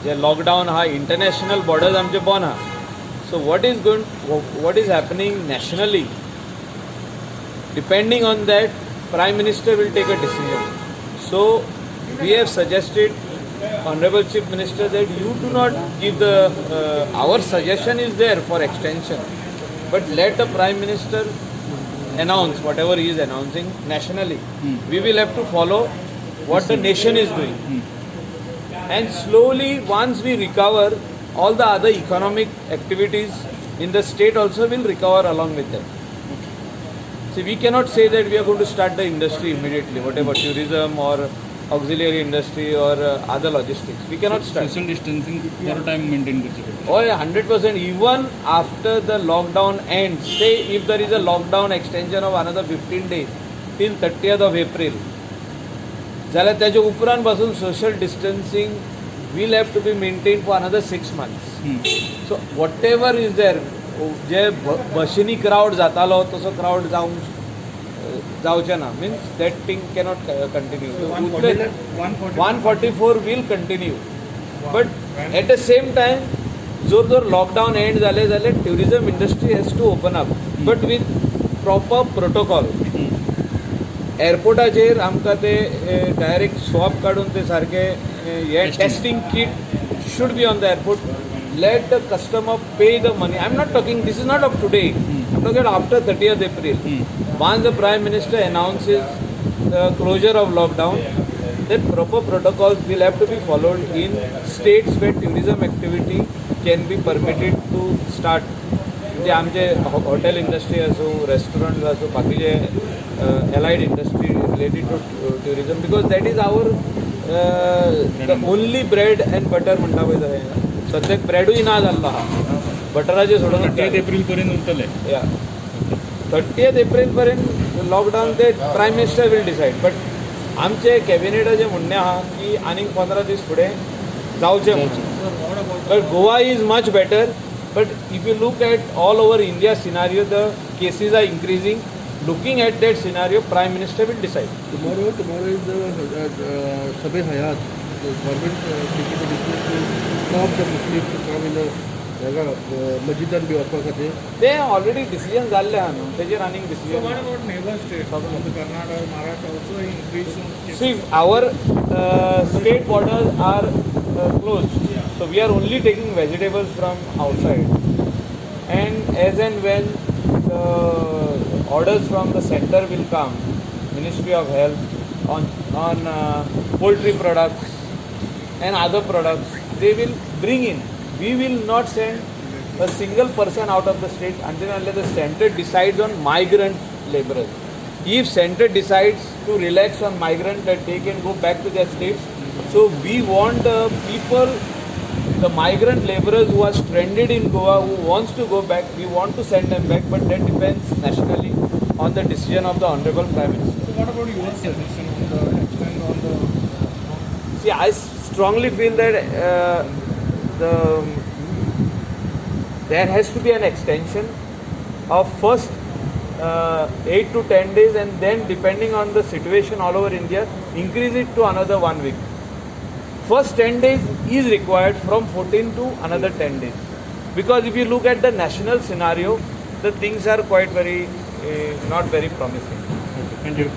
जे lockdown हा international borders आमचे बंद आहा. So what is happening nationally, depending on that, Prime Minister will take a decision. So we have suggested, Honorable Chief Minister, that you do not give our suggestion is there for extension, but let the Prime Minister announce whatever he is announcing nationally. We will have to follow what the nation is doing. And slowly, once we recover, all the other economic activities in the state also will recover along with them. See, we cannot say that we are going to start the industry immediately, whatever tourism or auxiliary industry or other logistics. We cannot start. Social distancing for time maintain करते हैं. Oh, yeah, 100%. Even after the lockdown ends, say if there is a lockdown extension of another 15 days till 30th of April, जाल्यार त्याच्या उपरांत पासून social distancing will have to be maintained for another 6 months. So whatever is there, जे बशीनी crowd जातालो तसो crowd जावचे ना, means that thing cannot continue. 144 will continue, but at the same time जर lockdown end जाले जाल्यार tourism industry has to open up, but with proper protocol. एअरपोर्टाचेर आमकां ते डायरेक्ट स्वॉब काडून ते सारके हे testing kit should be on the airport. Let the customer pay the money. I'm not talking, this is not of today. I'm talking after 30th April. Once the Prime Minister announces the closure of lockdown, then proper protocols will have to be followed in states where tourism activity can be permitted to start. म्हणजे आमचे hotel industry असो, restaurant असो, बाकीचे allied industry related to tourism, because that is our the only bread and butter म्हणटा पळय जाय. सद्याक ब्रेडूय ना जाल्लो आहा, बटराचे सोडून 30 एप्रिल पर्यंत उरतले. 30th एप्रिल पर्यंत लॉकडावन ते prime minister will decide. But आमचे कॅबिनेटाचें म्हणणें आहा की आनीक 15 दीस फुडें जावचें म्हणून. But Goa is much better. But if you look at all over India scenario, the cases are increasing. Looking at that scenario, Prime Minister will decide. Tomorrow is the Sabe Hayat. The government taking a decision to stop the Muslims to come in the masjid and be open. They already decision जाल्ले आहा न्हू, तेजेर आनीक decision. So what about neighbor states? Karnataka, Maharashtra also increase. See, our state borders are closed. So we are only taking vegetables from outside, and as and when the orders from the center will come, Ministry of Health, on poultry products and other products, they will bring in. We will not send a single person out of the state until unless the center decides on migrant laborers. If center decides to relax on migrant, that they can go back to their states. So we want the people, the migrant laborers who are stranded in Goa, who wants to go back, we want to send them back, but that depends nationally on the decision of the Honorable Prime Minister. So what about your suggestion on the extent on the? See, I strongly feel that there has to be an extension of first 8 to 10 days, and then depending on the situation all over India, increase it to another 1 week. First 10 days is required, from 14 to another 10 days. Because if you look at the national scenario, the things are quite not very promising. Thank you.